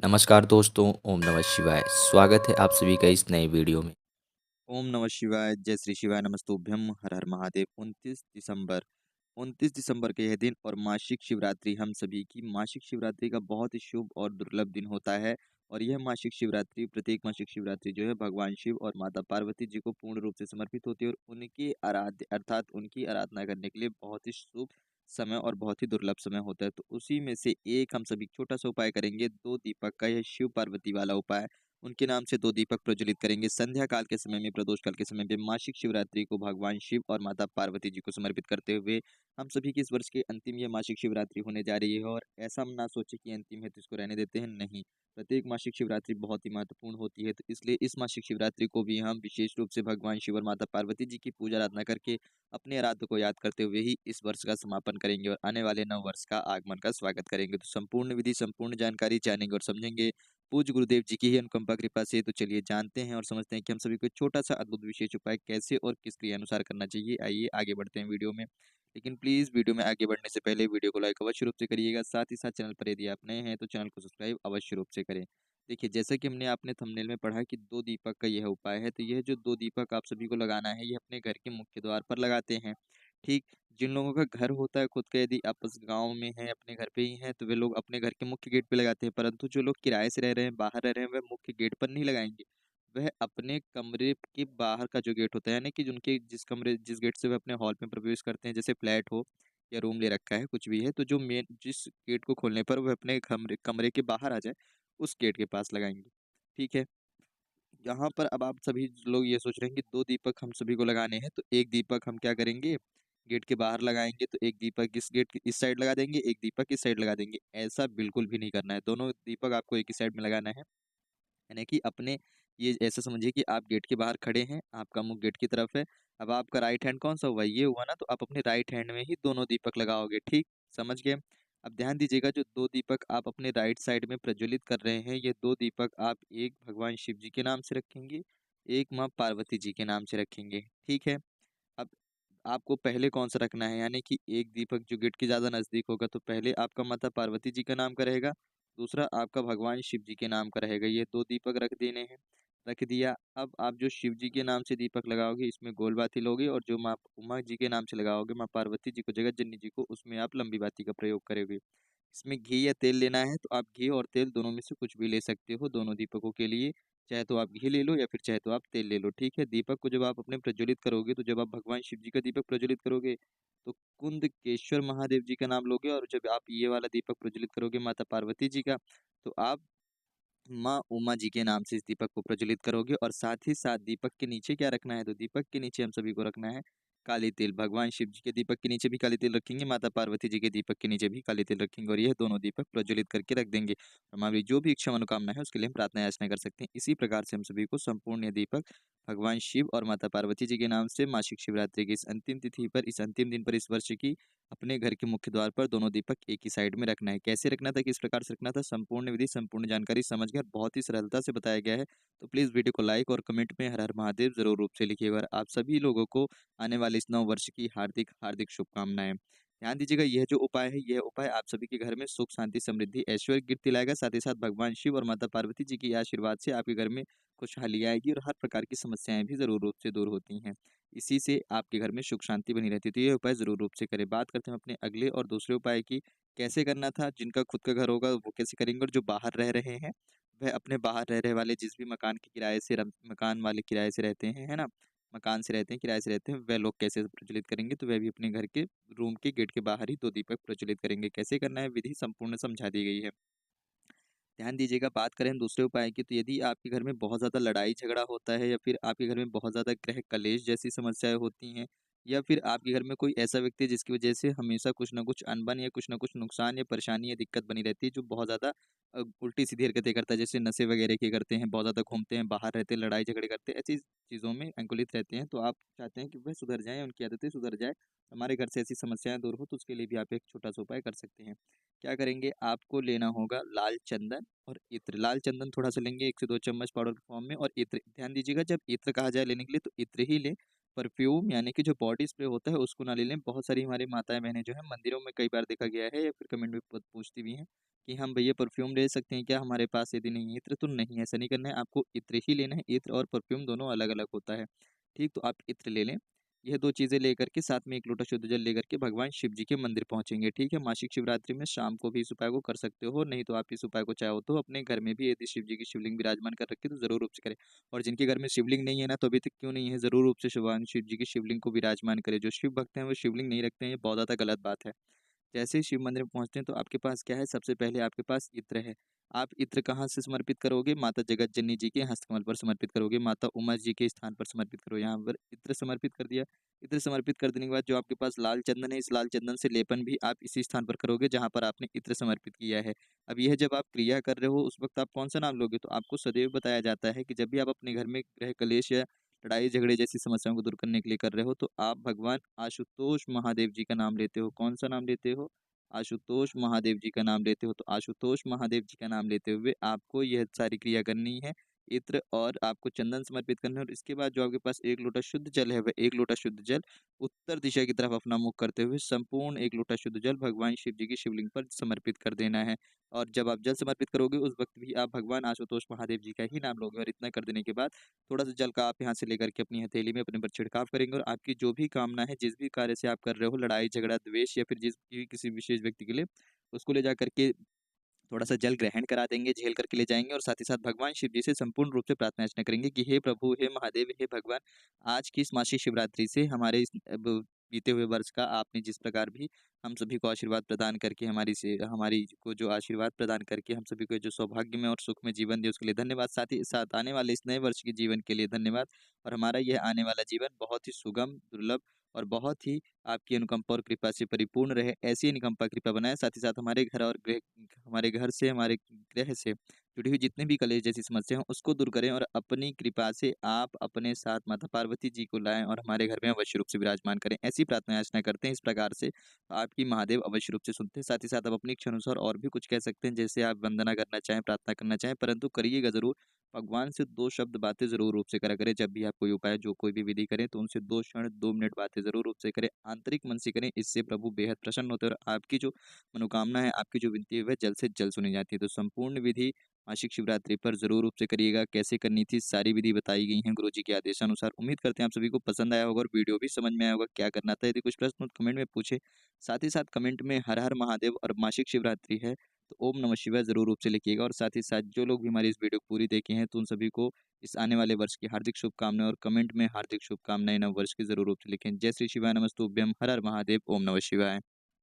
नमस्कार दोस्तों, ओम नमः शिवाय। स्वागत है आप सभी का इस नए वीडियो में। ओम नमः शिवाय, जय श्री शिवाय, नमस्तुभ्यम, हर हर महादेव। 29 दिसंबर का यह दिन और मासिक शिवरात्रि हम सभी की मासिक शिवरात्रि का बहुत ही शुभ और दुर्लभ दिन होता है। और यह मासिक शिवरात्रि प्रत्येक मासिक शिवरात्रि जो है भगवान शिव और माता पार्वती जी को पूर्ण रूप से समर्पित होती है और उनकी आराध्य अर्थात उनकी आराधना करने के लिए बहुत ही शुभ समय और बहुत ही दुर्लभ समय होता है। तो उसी में से एक हम सभी छोटा सा उपाय करेंगे, दो दीपक का, यह शिव पार्वती वाला उपाय। उनके नाम से दो दीपक प्रज्वलित करेंगे संध्या काल के समय में, प्रदोष काल के समय में, मासिक शिवरात्रि को भगवान शिव और माता पार्वती जी को समर्पित करते हुए हम सभी की इस वर्ष की अंतिम ये मासिक शिवरात्रि होने जा रही है। और ऐसा हम ना सोचे कि अंतिम है तो इसको रहने देते हैं, नहीं। प्रत्येक मासिक शिवरात्रि बहुत ही महत्वपूर्ण होती है, तो इसलिए इस मासिक शिवरात्रि को भी हम विशेष रूप से भगवान शिव और माता पार्वती जी की पूजा आराधना करके अपने आराध्य को याद करते हुए ही इस वर्ष का समापन करेंगे और आने वाले नव वर्ष का आगमन का स्वागत करेंगे। तो संपूर्ण विधि, संपूर्ण जानकारी जानेंगे और समझेंगे पूज्य गुरुदेव जी की ही अनुकंपा कृपा से। तो चलिए जानते हैं और समझते हैं कि हम सभी को छोटा सा अद्भुत विशेष उपाय कैसे और किस क्रिया अनुसार करना चाहिए। आइए आगे बढ़ते हैं वीडियो में। लेकिन प्लीज़ वीडियो में आगे बढ़ने से पहले वीडियो को लाइक अवश्य रूप से करिएगा। साथ ही साथ चैनल पर यदि आप नए हैं तो चैनल को सब्सक्राइब अवश्य रूप से करें। देखिए, जैसा कि हमने आपने थंबनेल में पढ़ा कि दो दीपक का यह उपाय है, तो यह जो दो दीपक आप सभी को लगाना है, ये अपने घर के मुख्य द्वार पर लगाते हैं। ठीक, जिन लोगों का घर होता है खुद का, यदि आप उस गाँव में हैं, अपने घर पे ही हैं, तो वे लोग अपने घर के मुख्य गेट पे लगाते हैं। परंतु जो लोग किराए से रह रहे हैं, बाहर रह रहे हैं, वह मुख्य गेट पर नहीं लगाएँगे। वह अपने कमरे के बाहर का जो गेट होता है, यानी कि उनके जिस गेट से वह अपने हॉल में प्रवेश करते हैं, जैसे फ्लैट हो या रूम ले रखा है, कुछ भी है, तो जो मेन जिस गेट को खोलने पर वह अपने कमरे कमरे के बाहर आ जाए, उस गेट के पास लगाएँगे। ठीक है? यहाँ पर अब आप सभी लोग ये सोच रहे हैं कि 2 दीपक हम सभी को लगाने हैं, तो एक दीपक हम क्या करेंगे, गेट के बाहर लगाएँगे, तो एक दीपक इस गेट के इस साइड लगा देंगे, एक दीपक इस साइड लगा देंगे। ऐसा बिल्कुल भी नहीं करना है, दोनों दीपक आपको एक ही साइड में लगाना है। यानी कि अपने ये ऐसा समझिए कि आप गेट के बाहर खड़े हैं, आपका मुँह गेट की तरफ है। अब आपका राइट हैंड कौन-सा हुआ? ये हुआ ना, तो आप अपने राइट हैंड में ही दोनों दीपक लगाओगे, ठीक? समझ गए? अब ध्यान दीजिएगा, जो 2 दीपक आप अपने राइट साइड में प्रज्वलित कर रहे हैं, ये 2 दीपक आप एक भगवान शिव जी के नाम से रखेंगे, एक माँ पार्वती जी के नाम से रखेंगे, ठीक है? अब आपको पहले कौन-सा रखना है, यानी कि एक दीपक जो गेट के ज़्यादा नज़दीक होगा, तो पहले आपका माता पार्वती जी का नाम का रहेगा, दूसरा आपका भगवान शिव जी के नाम का रहेगा। ये 2 दीपक रख देने हैं, रख दिया। अब आप जो शिव जी के नाम से दीपक लगाओगे, इसमें गोल बाती लोगे, और जो माँ उमा जी के नाम से लगाओगे, माँ पार्वती जी को, जगत जननी जी को, उसमें आप लंबी बाती का प्रयोग करोगे। इसमें घी या तेल लेना है, तो आप घी और तेल दोनों में से कुछ भी ले सकते हो दोनों दीपकों के लिए। चाहे तो आप घी ले लो या फिर चाहे तो आप तेल ले लो, ठीक है? दीपक को जब आप अपने प्रज्वलित करोगे, तो जब आप भगवान शिव जी का दीपक प्रज्वलित करोगे, तो कुंदकेश्वर महादेव जी का नाम लोगे, और जब आप ये वाला दीपक प्रज्वलित करोगे माता पार्वती जी का, तो आप माँ उमा जी के नाम से इस दीपक को प्रज्वलित करोगे। और साथ ही साथ दीपक के नीचे क्या रखना है, तो दीपक के नीचे हम सभी को रखना है काली तिल। भगवान शिव जी के दीपक के नीचे भी काली तिल रखेंगे, माता पार्वती जी के दीपक के नीचे भी काली तिल रखेंगे, और यह दोनों दीपक प्रज्वलित करके रख देंगे। हमारी जो भी इच्छा मनोकामना है उसके लिए हम प्रार्थना याचना कर सकते हैं। इसी प्रकार से हम सभी को संपूर्ण ये दीपक भगवान शिव और माता पार्वती जी के नाम से मासिक शिवरात्रि की इस अंतिम तिथि पर, इस अंतिम दिन पर, इस वर्ष की, अपने घर के मुख्य द्वार पर दोनों दीपक एक ही साइड में रखना है। कैसे रखना था, किस प्रकार से रखना था, संपूर्ण विधि, संपूर्ण जानकारी समझ गए और बहुत ही सरलता से बताया गया है। तो प्लीज़ वीडियो को लाइक और कमेंट में हर हर महादेव ज़रूर रूप से लिखिएगा, और आप सभी लोगों को आने वाले इस नव वर्ष की हार्दिक हार्दिक शुभकामनाएँ। ध्यान दीजिएगा, यह जो उपाय है, यह उपाय आप सभी के घर में सुख, शांति, समृद्धि, ऐश्वर्य, कीर्ति लाएगा। साथ ही साथ भगवान शिव और माता पार्वती जी के आशीर्वाद से आपके घर में खुशहाली आएगी और हर प्रकार की समस्याएँ भी ज़रूर रूप से दूर होती हैं। इसी से आपके घर में सुख शांति बनी रहती है। तो ये उपाय ज़रूर रूप से करें। बात करते हैं अपने अगले और दूसरे उपाय की, कैसे करना था। जिनका खुद का घर होगा वो कैसे करेंगे, और जो बाहर रह रहे हैं, वह अपने बाहर रह रहे वाले जिस भी मकान के किराए से मकान वाले किराए से रहते हैं, है ना? मकान से रहते हैं, किराए से रहते हैं, वह लोग कैसे प्रज्वलित करेंगे, तो वह भी अपने घर के रूम के गेट के बाहर ही 2 दीपक प्रज्वलित करेंगे। कैसे करना है, विधि संपूर्ण समझा दी गई है। ध्यान दीजिएगा, बात करें हम दूसरे उपाय की, तो यदि आपके घर में बहुत ज़्यादा लड़ाई झगड़ा होता है, या फिर आपके घर में बहुत ज़्यादा गृह कलेश जैसी समस्याएँ होती हैं, या फिर आपके घर में कोई ऐसा व्यक्ति है जिसकी वजह से हमेशा कुछ न कुछ अनबन या कुछ न कुछ नुकसान या परेशानी या दिक्कत बनी रहती है, जो बहुत ज़्यादा उल्टी-सीधी हरकतें करता है, जैसे नशे वगैरह की करते हैं, बहुत ज़्यादा घूमते हैं, बाहर रहते हैं, लड़ाई झगड़े करते हैं, ऐसी चीज़ों में अंकुलित रहते हैं, तो आप चाहते हैं कि वह सुधर जाएँ, उनकी आदतें सुधर जाएँ, हमारे घर से ऐसी समस्याएँ दूर हो, तो उसके लिए भी आप एक छोटा-सा उपाय कर सकते हैं। क्या करेंगे, आपको लेना होगा लाल चंदन और इत्र। लाल चंदन थोड़ा-सा लेंगे, 1 से 2 चम्मच पाउडर के फॉर्म में, और इत्र ध्यान दीजिएगा, जब इत्र कहा जाए लेने के लिए तो इत्र ही लें, परफ्यूम यानी कि जो बॉडी स्प्रे होता है उसको ना ले लें। बहुत सारी हमारी माताएँ-बहनें जो हैं मंदिरों में कई बार देखा गया है या फिर कमेंट में पूछती भी हैं कि हम भैया परफ्यूम ले सकते हैं क्या? हमारे पास यदि नहीं है इत्र तो नहीं, ऐसा नहीं करना है, आपको इत्र ही लेना है। इत्र और परफ्यूम दोनों अलग-अलग होता है। ठीक, तो आप इत्र ले लें। यह 2 चीज़ें लेकर के साथ में 1 लोटा शुद्ध जल लेकर के भगवान शिव जी के मंदिर पहुँचेंगे, ठीक है? मासिक शिवरात्रि में शाम को भी इस उपाय को कर सकते हो, नहीं तो आप इस उपाय को चाहो तो अपने घर में भी यदि शिव जी की शिवलिंग विराजमान कर रखी है तो ज़रूर रूप से करें। और जिनके घर में शिवलिंग नहीं है ना, तो अभी तक क्यों नहीं है, ज़रूर रूप से भगवान शिव जी की शिवलिंग को विराजमान करें। जो शिव भक्त हैं वो शिवलिंग नहीं रखते हैं, ये बहुत ज़्यादा गलत बात है। जैसे ही शिव मंदिर में पहुँचते हैं तो आपके पास क्या है, सबसे पहले आपके पास इत्र है। आप इत्र कहाँ से समर्पित करोगे? माता जगत जननी जी के हस्तकमल पर समर्पित करोगे, माता उमा जी के स्थान पर समर्पित करो। यहाँ पर इत्र समर्पित कर दिया। इत्र समर्पित कर देने के बाद जो आपके पास लाल चंदन है, इस लाल चंदन से लेपन भी आप इसी स्थान पर करोगे जहाँ पर आपने इत्र समर्पित किया है। अब यह जब आप क्रिया कर रहे हो उस वक़्त आप कौन-सा नाम लोगे? तो आपको सदैव बताया जाता है कि जब भी आप अपने घर में गृह कलेश या लड़ाई-झगड़े जैसी समस्याओं को दूर करने के लिए कर रहे हो, तो आप भगवान आशुतोष महादेव जी का नाम लेते हो। कौन-सा नाम लेते हो? आशुतोष महादेव जी का नाम लेते हो। तो आशुतोष महादेव जी का नाम लेते हुए आपको यह सारी क्रिया करनी है। इत्र और आपको चंदन समर्पित करना है और इसके बाद जो आपके पास 1 लोटा शुद्ध जल है, वह 1 लोटा शुद्ध जल उत्तर दिशा की तरफ अपना मुख करते हुए संपूर्ण 1 लोटा शुद्ध जल भगवान शिव जी की शिवलिंग पर समर्पित कर देना है। और जब आप जल समर्पित करोगे उस वक़्त भी आप भगवान आशुतोष महादेव जी का ही नाम लोगे और इतना कर देने के बाद थोड़ा-सा जल का आप यहाँ से लेकर के अपनी हथेली में अपने पर छिड़काव करेंगे और आपकी जो भी कामना है, जिस भी कार्य से आप कर रहे हो, लड़ाई, झगड़ा, द्वेष या फिर जिस भी किसी विशेष व्यक्ति के लिए, उसको ले जाकर के थोड़ा-सा जल ग्रहण करा देंगे, झेल करके ले जाएँगे और साथ ही साथ भगवान शिव जी से संपूर्ण रूप से प्रार्थना अर्चना करेंगे कि हे प्रभु, हे महादेव, हे भगवान, आज की इस मासिक शिवरात्रि से हमारे इस अब बीते हुए वर्ष का आपने जिस प्रकार भी हम सभी को आशीर्वाद प्रदान करके हमारी को जो आशीर्वाद प्रदान करके हम सभी को जो सौभाग्य में और सुख में जीवन दिया उसके लिए धन्यवाद। साथ ही साथ आने वाले इस नए वर्ष के जीवन के लिए धन्यवाद और हमारा यह आने वाला जीवन बहुत ही सुगम, दुर्लभ और बहुत ही आपकी अनुकंपा और कृपा से परिपूर्ण रहे, ऐसी अनुकंपा कृपा बनाएँ। साथ ही साथ हमारे घर से, हमारे ग्रह से जुड़ी हुई जितने भी कलेश जैसी समस्या हो, उसको दूर करें और अपनी कृपा से आप अपने साथ माता पार्वती जी को लाएँ और हमारे घर में अवश्य रूप से विराजमान करें। ऐसी प्रार्थना याचना करते हैं इस प्रकार से, आपकी महादेव अवश्य रूप से सुनते हैं। साथ ही साथ आप अपनी इच्छा अनुसार और भी कुछ कह सकते हैं, जैसे आप वंदना करना चाहें, प्रार्थना करना चाहें, परंतु करिएगा ज़रूर। भगवान से 2 शब्द बातें ज़रूर रूप से करा करें। जब भी आप कोई उपाय, जो कोई भी विधि करें, तो उनसे 2 क्षण, 2 मिनट बातें ज़रूर रूप से करें। आंतरिक मन से करें, इससे प्रभु बेहद प्रसन्न होते हैं और आपकी जो मनोकामना है, आपकी जो विनती है, वह जल्द से जल्द सुनी जाती है। तो संपूर्ण विधि मासिक शिवरात्रि पर ज़रूर रूप से करिएगा। कैसे करनी थी, सारी विधि बताई गई हैं गुरुजी के आदेशानुसार। उम्मीद करते हैं आप सभी को पसंद आया होगा और वीडियो भी समझ में आया होगा, क्या करना था। यदि कुछ प्रश्न हो तो कमेंट में पूछें। साथ ही साथ कमेंट में हर हर महादेव और मासिक शिवरात्रि है, तो ओम नमः शिवाय ज़रूर रूप से लिखिएगा और साथ ही साथ जो लोग भी हमारी इस वीडियो को पूरी देखे हैं, तो उन सभी को इस आने वाले वर्ष की हार्दिक शुभकामनाएँ और कमेंट में हार्दिक शुभकामनाएँ नव वर्ष की ज़रूर रूप से लिखें। जय श्री शिवाय नमस्तुभ्यं, हर हर महादेव, ओम नमः शिवाय।